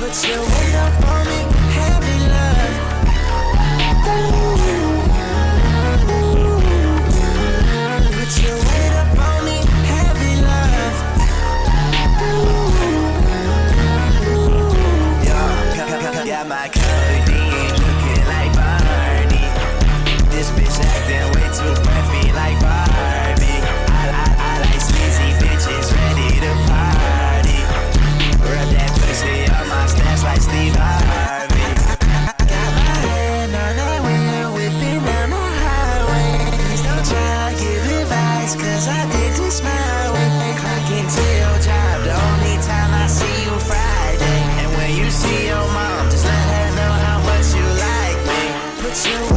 Put your weight up on me, heavy love. Put your weight up on me, heavy love. Got my codeine looking like Barney. This bitch acting way too breathy like Barbie. I like sleazy bitches ready to party. Rub that pussy on my stash like Steve Harvey. Got my hand on that wheel, whipping down the highway. Please don't try to give advice, cause I did this my way. Clock into your job, the only time I see you Friday. And when you see your mom, just let her know how much you like me. Put your